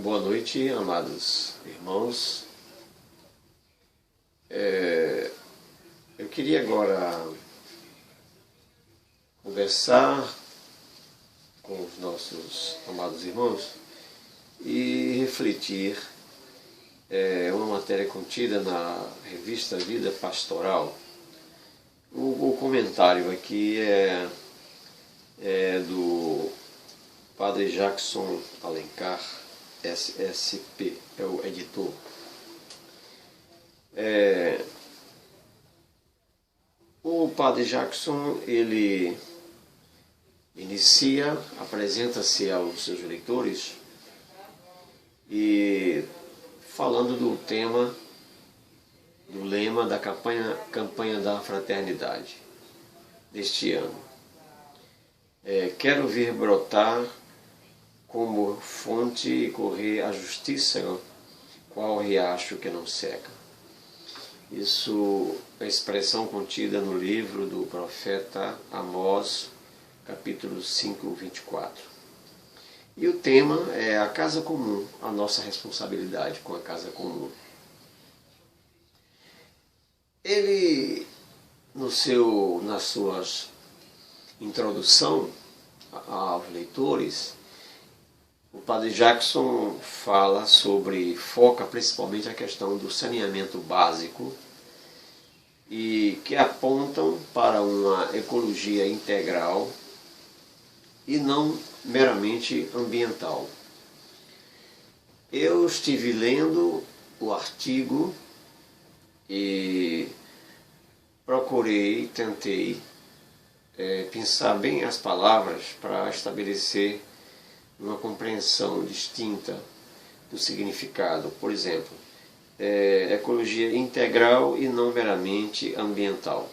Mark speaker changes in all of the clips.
Speaker 1: Boa noite, amados irmãos. Eu queria agora conversar com os nossos amados irmãos e refletir uma matéria contida na revista Vida Pastoral. O comentário aqui é do Padre Jackson Alencar, SSP, é o editor. O Padre Jackson, ele apresenta-se aos seus leitores e falando do lema da campanha da fraternidade deste ano. Quero ver brotar como fonte e correr a justiça, qual riacho que não seca. Isso é a expressão contida no livro do profeta Amós, capítulo 5, 24. E o tema é a casa comum, a nossa responsabilidade com a casa comum. Ele, na sua introdução aos leitores, o Padre Jackson foca principalmente a questão do saneamento básico e que apontam para uma ecologia integral e não meramente ambiental. Eu estive lendo o artigo e tentei pensar bem as palavras para estabelecer uma compreensão distinta do significado. Por exemplo, ecologia integral e não meramente ambiental.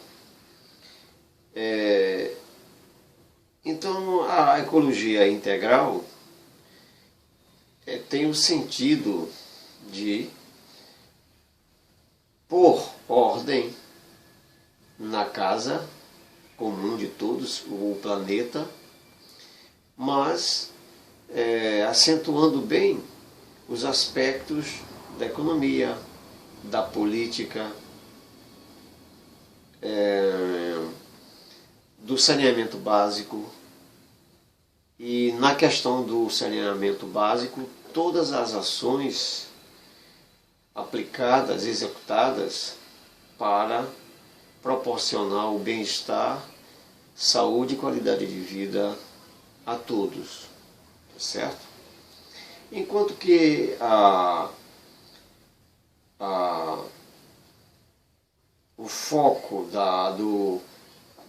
Speaker 1: Então, a ecologia integral tem o sentido de pôr ordem na casa comum de todos, o planeta, mas acentuando bem os aspectos da economia, da política, do saneamento básico. E na questão do saneamento básico, todas as ações aplicadas, executadas para proporcionar o bem-estar, saúde e qualidade de vida a todos, certo? Enquanto que o foco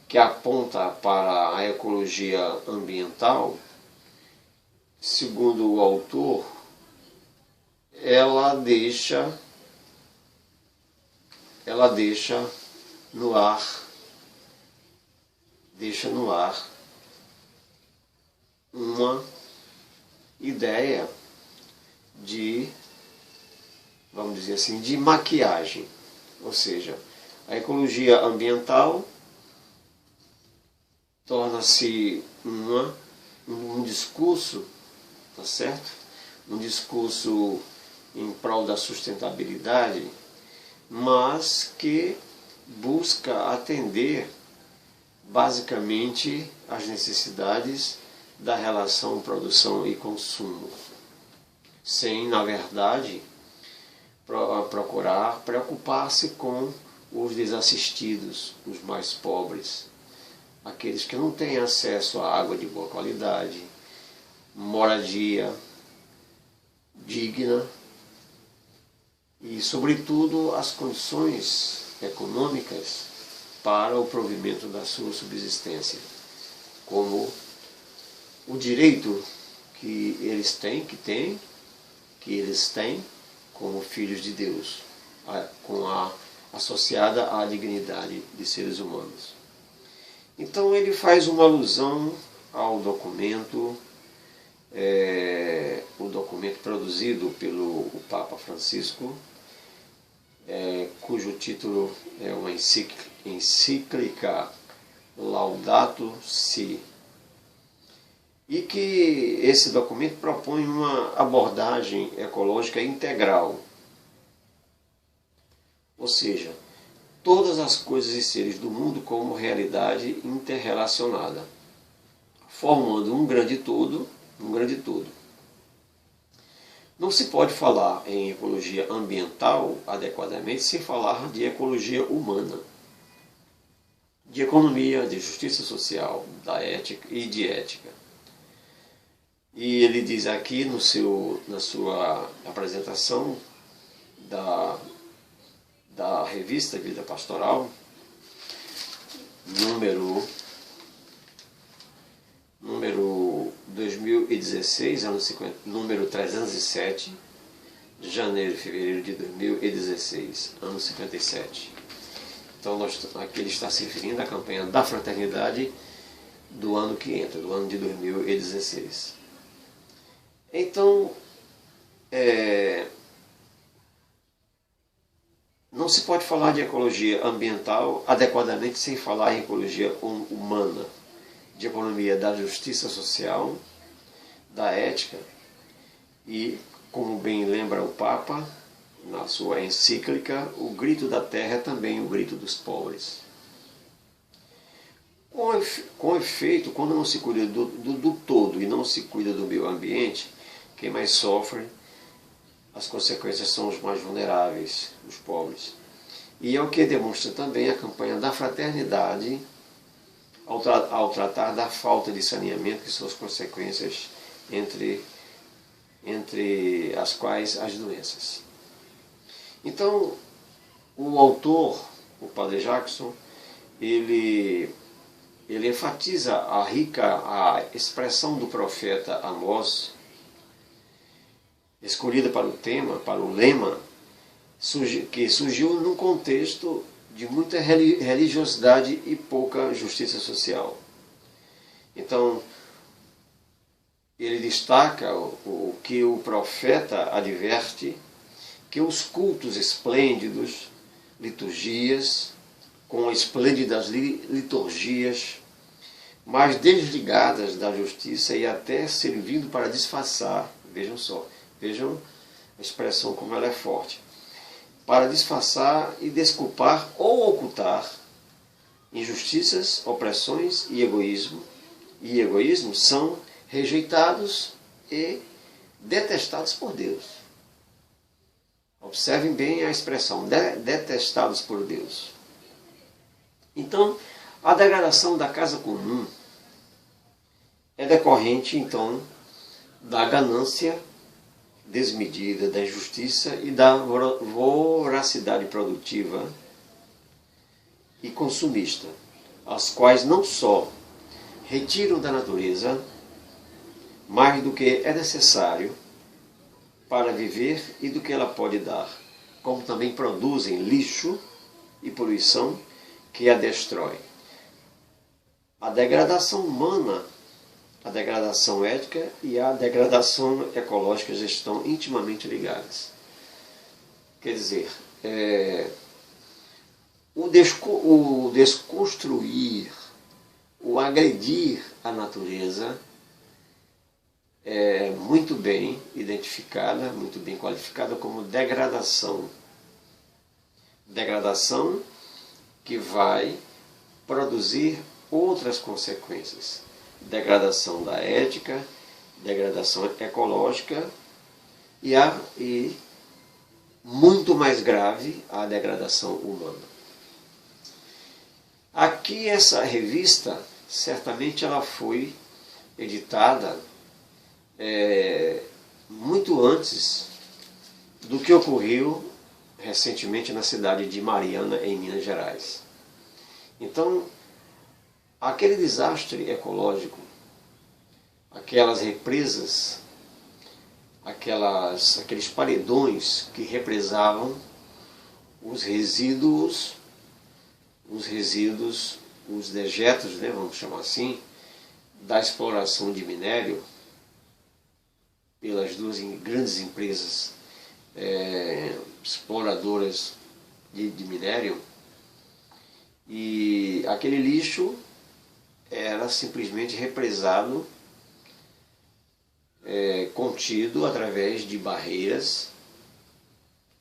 Speaker 1: que aponta para a ecologia ambiental, segundo o autor, ela deixa no ar uma ideia de, vamos dizer assim, de maquiagem. Ou seja, a ecologia ambiental torna-se um discurso, tá certo? Um discurso em prol da sustentabilidade, mas que busca atender basicamente às necessidades da relação produção e consumo, sem, na verdade, procurar preocupar-se com os desassistidos, os mais pobres, aqueles que não têm acesso à água de boa qualidade, moradia digna e, sobretudo, as condições econômicas para o provimento da sua subsistência, como o direito que eles têm como filhos de Deus, associada à dignidade de seres humanos. Então ele faz uma alusão ao documento, o documento produzido pelo Papa Francisco, cujo título é uma encíclica Laudato Si. e que esse documento propõe uma abordagem ecológica integral, ou seja, todas as coisas e seres do mundo como realidade interrelacionada, formando um grande todo, um grande todo. Não se pode falar em ecologia ambiental adequadamente sem falar de ecologia humana, de economia, de justiça social, da ética e de ética. E ele diz aqui na sua apresentação da revista Vida Pastoral, número 2016, número 307, de janeiro e fevereiro de 2016, ano 57. Então aqui ele está se referindo à campanha da fraternidade do ano que entra, do ano de 2016. Então, não se pode falar de ecologia ambiental adequadamente sem falar em ecologia humana, de economia da justiça social, da ética e, como bem lembra o Papa, na sua encíclica, o grito da terra é também o grito dos pobres. Com efeito, quando não se cuida do todo e não se cuida do meio ambiente, quem mais sofre, as consequências são os mais vulneráveis, os pobres. E é o que demonstra também a campanha da fraternidade ao tratar da falta de saneamento e suas consequências, entre as quais as doenças. Então, o autor, o Padre Jackson, ele enfatiza a expressão do profeta Amós, escolhida para o tema, para o lema, que surgiu num contexto de muita religiosidade e pouca justiça social. Então, ele destaca o que o profeta adverte, que os cultos esplêndidos, liturgias, com esplêndidas liturgias, mas desligadas da justiça e até servindo para disfarçar, vejam a expressão como ela é forte, para disfarçar e desculpar ou ocultar injustiças, opressões e egoísmo são rejeitados e detestados por Deus. Observem bem a expressão, detestados por Deus. Então, a degradação da casa comum é decorrente, então, da ganância desmedida, da injustiça e da voracidade produtiva e consumista, as quais não só retiram da natureza mais do que é necessário para viver e do que ela pode dar, como também produzem lixo e poluição que a destrói. A degradação humana, a degradação ética e a degradação ecológica já estão intimamente ligadas. Quer dizer, o desconstruir, o agredir a natureza é muito bem identificada, muito bem qualificada como degradação. Degradação que vai produzir outras consequências. Degradação da ética, degradação ecológica e muito mais grave, a degradação humana. Aqui essa revista, certamente ela foi editada muito antes do que ocorreu recentemente na cidade de Mariana, em Minas Gerais. Então, aquele desastre ecológico, aquelas represas, aqueles paredões que represavam os resíduos, os dejetos, né, vamos chamar assim, da exploração de minério pelas duas grandes empresas exploradoras de minério, e aquele lixo era simplesmente represado contido através de barreiras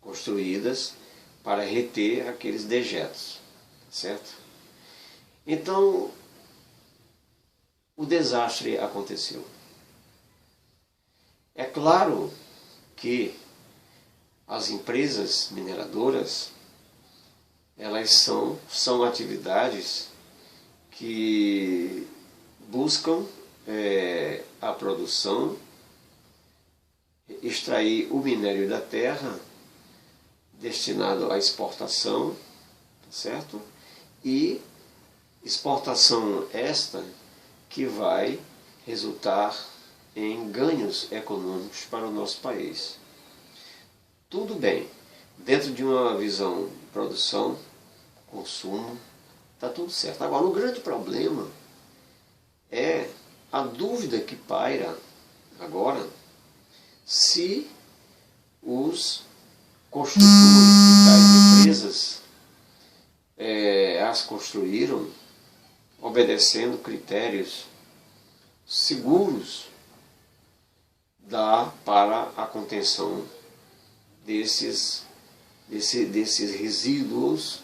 Speaker 1: construídas para reter aqueles dejetos, certo? Então, o desastre aconteceu. É claro que as empresas mineradoras, elas são atividades que buscam a produção, extrair o minério da terra destinado à exportação, certo? E exportação esta que vai resultar em ganhos econômicos para o nosso país. Tudo bem, dentro de uma visão de produção, consumo, está tudo certo. Agora, o grande problema é a dúvida que paira agora se os construtores de tais empresas as construíram obedecendo critérios seguros para a contenção desses resíduos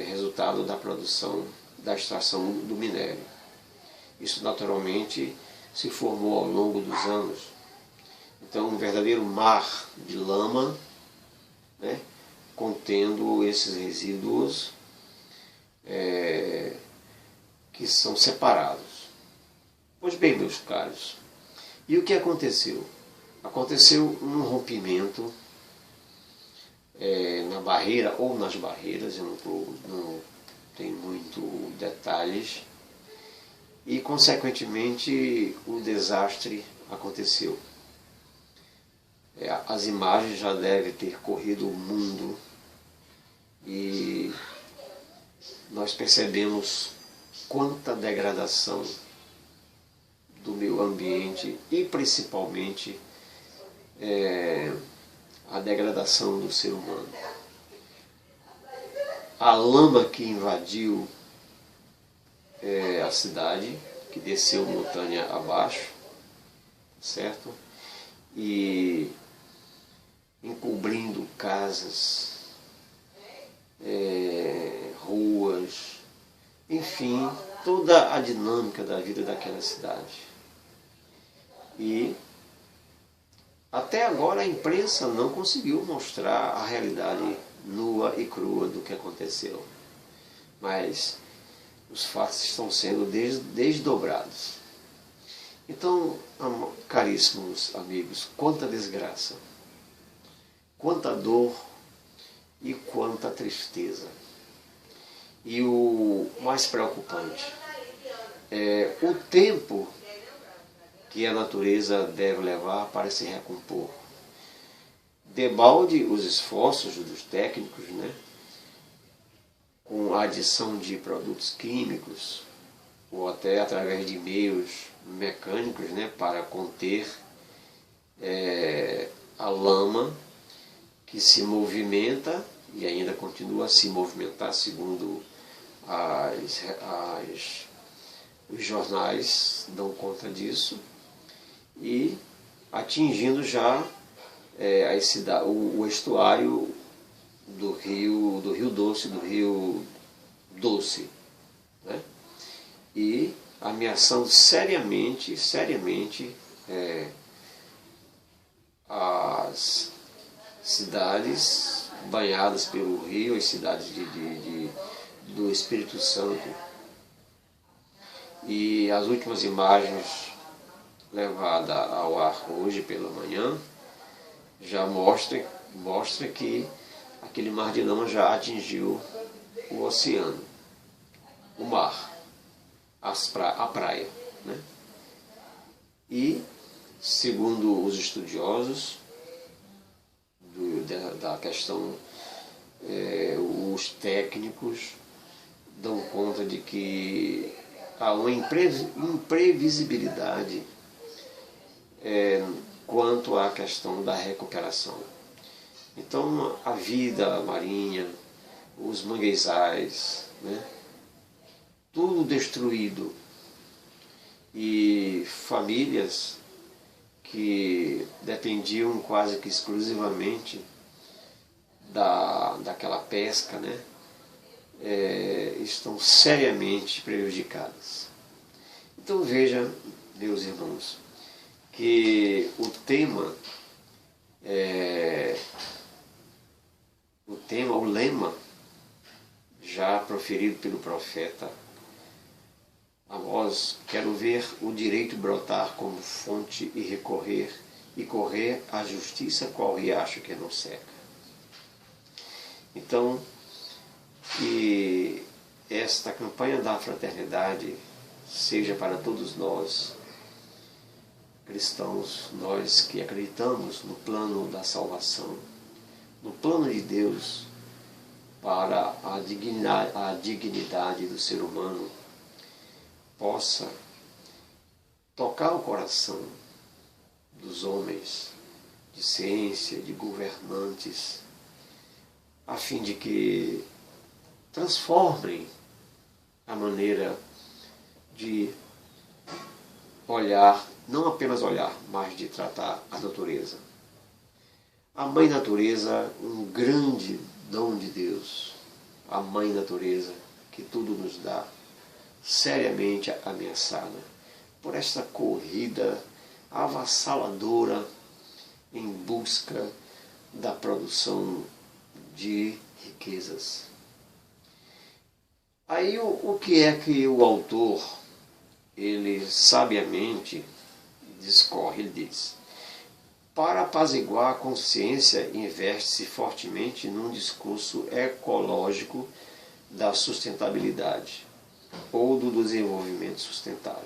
Speaker 1: resultado da produção, da extração do minério. Isso naturalmente se formou ao longo dos anos. Então, um verdadeiro mar de lama, né, contendo esses resíduos que são separados. Pois bem, meus caros, e o que aconteceu? Aconteceu um rompimento na barreira ou nas barreiras, eu não tenho muito detalhes, e consequentemente o desastre aconteceu. As imagens já devem ter corrido o mundo e nós percebemos quanta degradação do meio ambiente e principalmente a degradação do ser humano. A lama que invadiu a cidade, que desceu montanha abaixo, certo? E encobrindo casas, ruas, enfim, toda a dinâmica da vida daquela cidade. E até agora a imprensa não conseguiu mostrar a realidade nua e crua do que aconteceu. Mas os fatos estão sendo desdobrados. Então, caríssimos amigos, quanta desgraça, quanta dor e quanta tristeza. E o mais preocupante é o tempo que a natureza deve levar para se recompor. Debalde os esforços dos técnicos, né, com a adição de produtos químicos ou até através de meios mecânicos, né, para conter a lama que se movimenta e ainda continua a se movimentar, segundo os jornais dão conta disso, e atingindo já o estuário do Rio Doce, né? E ameaçando seriamente as cidades banhadas pelo rio, as cidades do Espírito Santo. E as últimas imagens levadas ao ar hoje pela manhã já mostra que aquele mar de lama já atingiu o oceano, o mar, a praia, né? E, segundo os estudiosos da questão, os técnicos dão conta de que há uma imprevisibilidade quanto à questão da recuperação. Então, a vida marinha, os manguezais, né, tudo destruído, e famílias que dependiam quase que exclusivamente daquela pesca, né, estão seriamente prejudicadas. Então veja, meus irmãos, que o lema já proferido pelo profeta Amós: quero ver o direito brotar como fonte e correr a justiça qual riacho que não seca. Então, que esta campanha da fraternidade seja para todos nós, cristãos, nós que acreditamos no plano da salvação, no plano de Deus para a dignidade do ser humano, possa tocar o coração dos homens de ciência, de governantes, a fim de que transformem a maneira de olhar, não apenas olhar, mas de tratar a natureza. A Mãe Natureza, um grande dom de Deus, a Mãe Natureza que tudo nos dá, seriamente ameaçada por esta corrida avassaladora em busca da produção de riquezas. Aí o que é que o autor, ele sabiamente discorre, ele diz: para apaziguar a consciência, investe-se fortemente num discurso ecológico da sustentabilidade ou do desenvolvimento sustentável.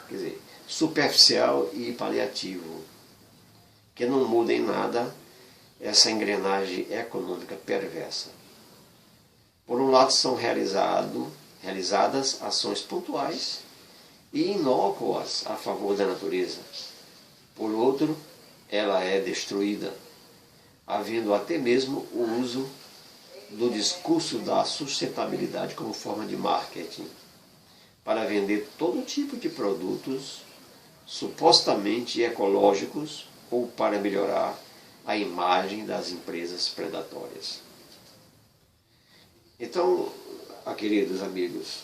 Speaker 1: Quer dizer, superficial e paliativo, que não muda em nada essa engrenagem econômica perversa. Por um lado, são realizadas ações pontuais e inócuas a favor da natureza. Por outro, ela é destruída, havendo até mesmo o uso do discurso da sustentabilidade como forma de marketing, para vender todo tipo de produtos supostamente ecológicos ou para melhorar a imagem das empresas predatórias. Então, queridos amigos,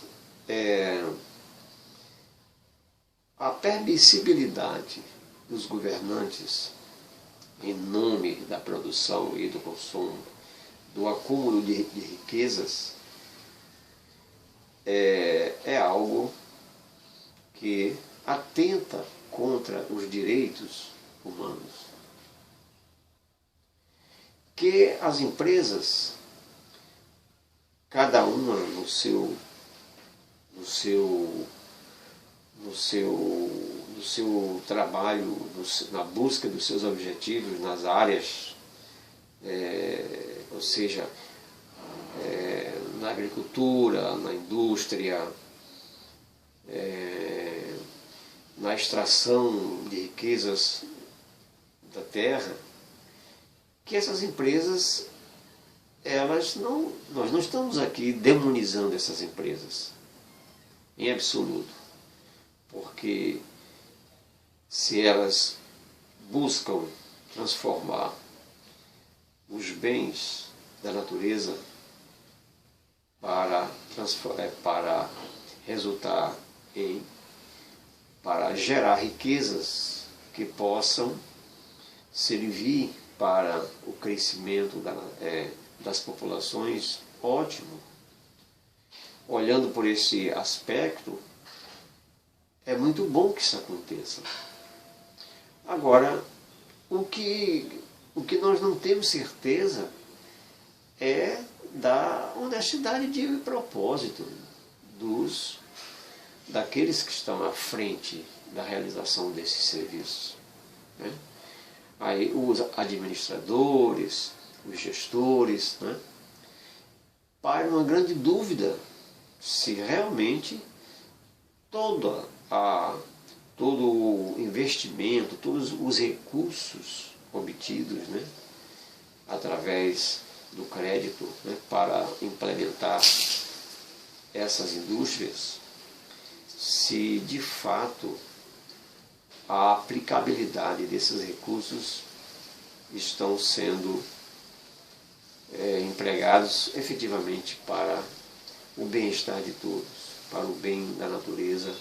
Speaker 1: a permissibilidade dos governantes em nome da produção e do consumo, do acúmulo de riquezas, é algo que atenta contra os direitos humanos. Que as empresas, cada uma no seu trabalho, na busca dos seus objetivos, nas áreas, ou seja, na agricultura, na indústria, na extração de riquezas da terra, que essas empresas, nós não estamos aqui demonizando essas empresas, em absoluto, porque se elas buscam transformar os bens da natureza para resultar para gerar riquezas que possam servir para o crescimento das populações, ótimo. Olhando por esse aspecto, é muito bom que isso aconteça. Agora, o que nós não temos certeza é da honestidade de propósito daqueles que estão à frente da realização desses serviços, né? Aí os administradores, os gestores, né, param uma grande dúvida se realmente todo o investimento, todos os recursos obtidos, né, através do crédito, né, para implementar essas indústrias, se de fato a aplicabilidade desses recursos estão sendo empregados efetivamente para o bem-estar de todos, para o bem da natureza,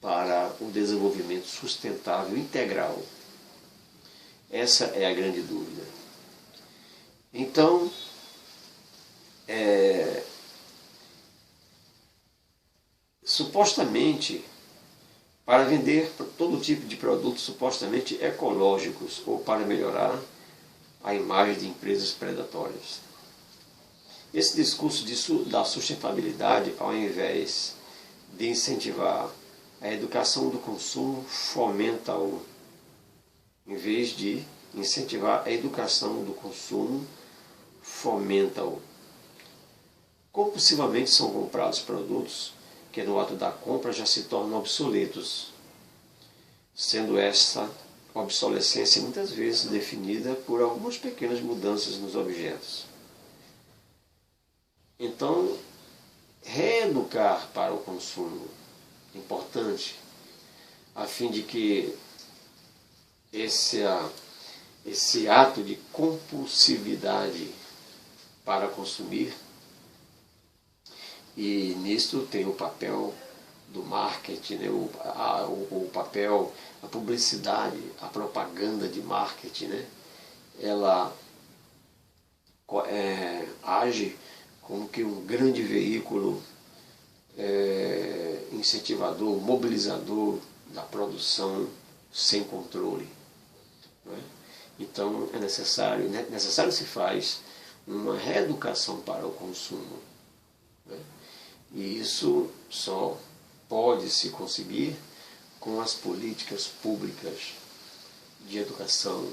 Speaker 1: para o desenvolvimento sustentável integral. Essa é a grande dúvida. Então, supostamente, para vender todo tipo de produtos supostamente ecológicos ou para melhorar a imagem de empresas predatórias. Esse discurso da sustentabilidade, ao invés de incentivar a educação do consumo, fomenta-o. Em vez de incentivar a educação do consumo, fomenta-o. Compulsivamente são comprados produtos que no ato da compra já se tornam obsoletos, sendo essa obsolescência muitas vezes definida por algumas pequenas mudanças nos objetos. Então, reeducar para o consumo é importante, a fim de que esse ato de compulsividade para consumir, e nisto tem o papel do marketing, né? o papel, a publicidade, a propaganda de marketing, né? Ela age como que um grande veículo incentivador, mobilizador da produção sem controle. Não é? Então é necessário se faz uma reeducação para o consumo. Né? E isso só pode se conseguir com as políticas públicas de educação,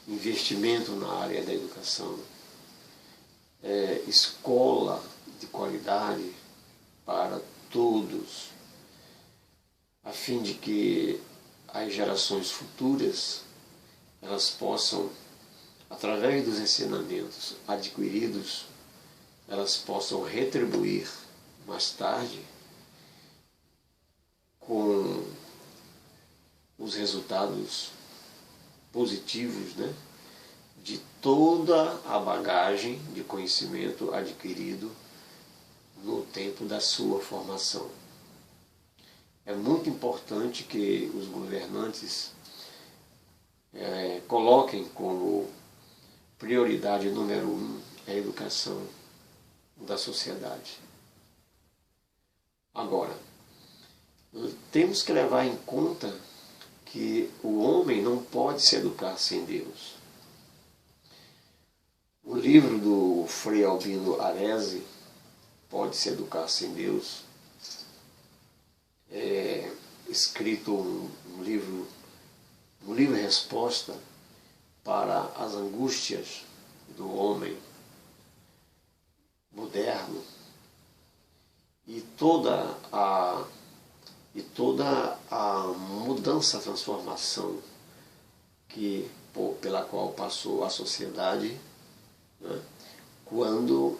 Speaker 1: investimento na área da educação, escola de qualidade para todos, a fim de que as gerações futuras elas possam, através dos ensinamentos adquiridos, elas possam retribuir mais tarde com os resultados positivos, né, de toda a bagagem de conhecimento adquirido no tempo da sua formação. É muito importante que os governantes coloquem como prioridade número 1 a educação da sociedade. Agora, temos que levar em conta que o homem não pode se educar sem Deus. O livro do Frei Albino Arese, Pode se Educar sem Deus, escrito um livro resposta para as angústias do homem moderno e toda a mudança, a transformação pela qual passou a sociedade, né, quando,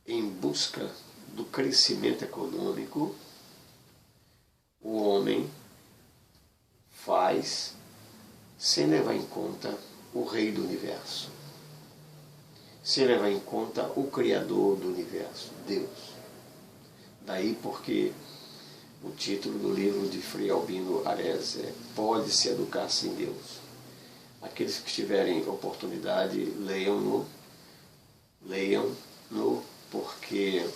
Speaker 1: em busca do crescimento econômico, o homem faz sem levar em conta o Rei do Universo, sem levar em conta o Criador do Universo, Deus. Daí porque o título do livro de Frei Albino Arese é Pode se Educar sem Deus. Aqueles que tiverem oportunidade, leiam-no, porque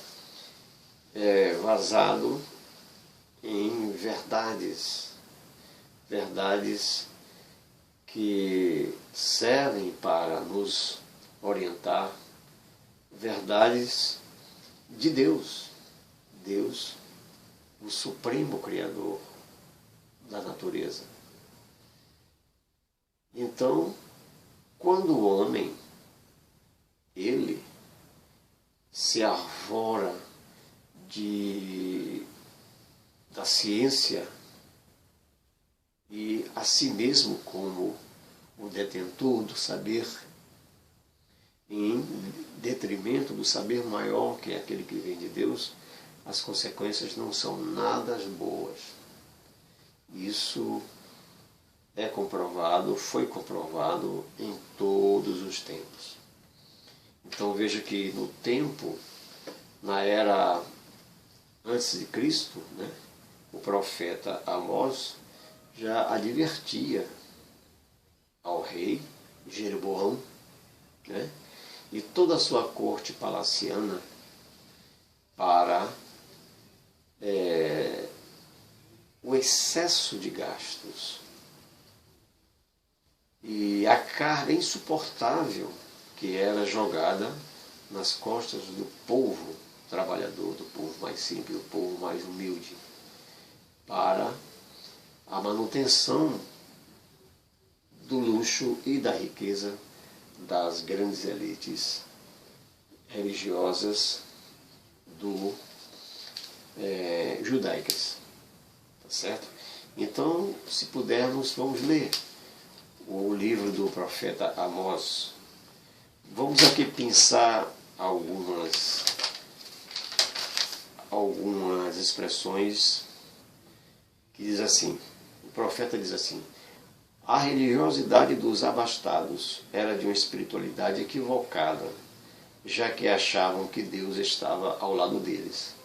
Speaker 1: é vazado em verdades que servem para nos orientar, verdades de Deus, o Supremo Criador da natureza. Então, quando o homem, ele se arvora da ciência e a si mesmo como o detentor do saber, em detrimento do saber maior, que é aquele que vem de Deus, as consequências não são nada boas. Isso é comprovado, foi comprovado em todos os tempos. Então veja que no tempo, na era antes de Cristo, né, o profeta Amós já advertia ao rei Jeroboão, né, e toda a sua corte palaciana para o excesso de gastos e a carga insuportável que era jogada nas costas do povo trabalhador, do povo mais simples, do povo mais humilde, para a manutenção do luxo e da riqueza das grandes elites religiosas judaicas. Tá certo? Então, se pudermos, vamos ler o livro do profeta Amós. Vamos aqui pensar algumas expressões que diz assim, o profeta diz assim: a religiosidade dos abastados era de uma espiritualidade equivocada, já que achavam que Deus estava ao lado deles.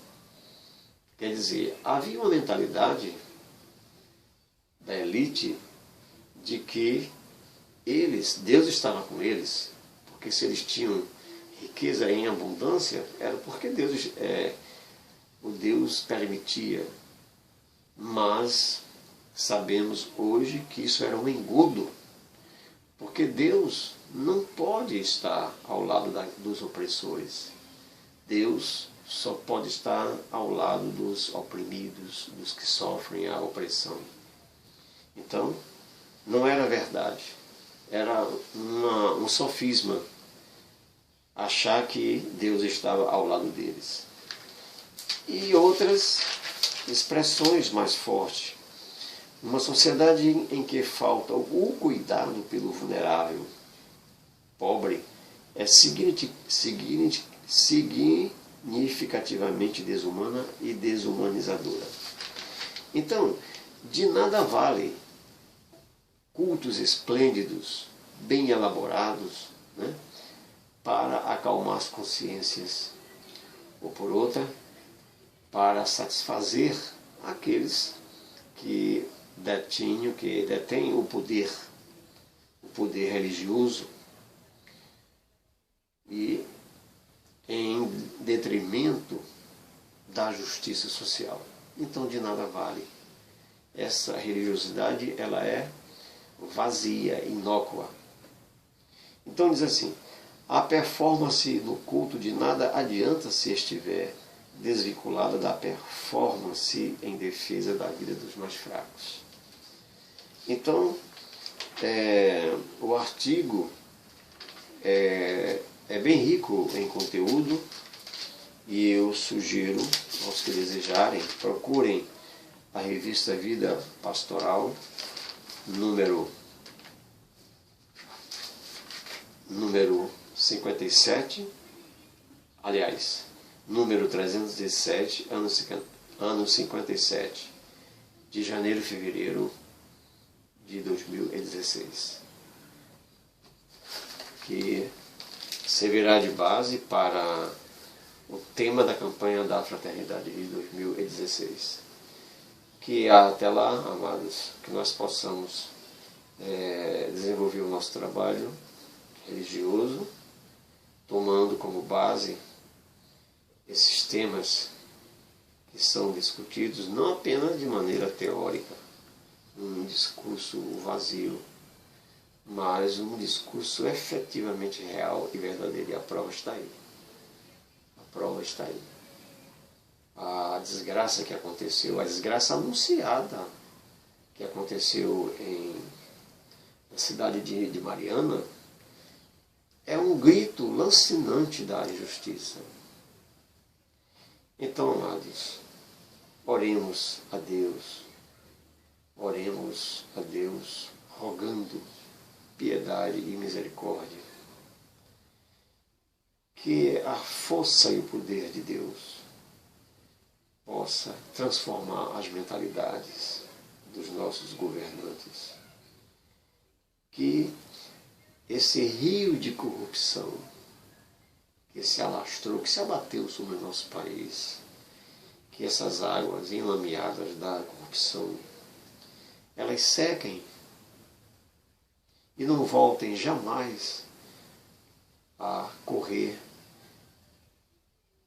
Speaker 1: Quer dizer, havia uma mentalidade da elite de que Deus estava com eles, porque se eles tinham riqueza em abundância, era porque o Deus permitia. Mas sabemos hoje que isso era um engodo, porque Deus não pode estar ao lado dos opressores. Deus só pode estar ao lado dos oprimidos, dos que sofrem a opressão. Então, não era verdade. Era um sofisma achar que Deus estava ao lado deles. E outras expressões mais fortes. Uma sociedade em que falta o cuidado pelo vulnerável, pobre, é significativamente desumana e desumanizadora. Então, de nada vale cultos esplêndidos, bem elaborados, né, para acalmar as consciências, ou por outra, para satisfazer aqueles que detêm o poder religioso, e em detrimento da justiça social. Então, de nada vale. Essa religiosidade, ela é vazia, inócua. Então diz assim: a performance no culto de nada adianta se estiver desvinculada da performance em defesa da vida dos mais fracos. Então, o artigo é bem rico em conteúdo, e eu sugiro aos que desejarem, procurem a revista Vida Pastoral, número 57, aliás, número 317, ano 57, de janeiro e fevereiro de 2016, que servirá de base para o tema da campanha da Fraternidade de 2016. Que até lá, amados, que nós possamos desenvolver o nosso trabalho religioso, tomando como base esses temas que são discutidos não apenas de maneira teórica, um discurso vazio, mas um discurso efetivamente real e verdadeiro. E a prova está aí. A prova está aí. A desgraça que aconteceu, a desgraça anunciada que aconteceu na cidade de Mariana, é um grito lancinante da injustiça. Então, amados, oremos a Deus, rogando piedade e misericórdia, que a força e o poder de Deus possa transformar as mentalidades dos nossos governantes, que esse rio de corrupção que se alastrou, que se abateu sobre o nosso país, que essas águas enlameadas da corrupção, elas sequem e não voltem jamais a correr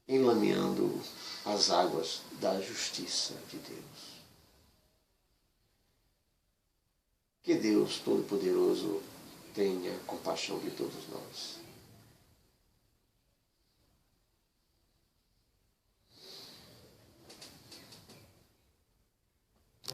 Speaker 1: enlameando as águas da justiça de Deus. Que Deus Todo-Poderoso tenha compaixão de todos nós.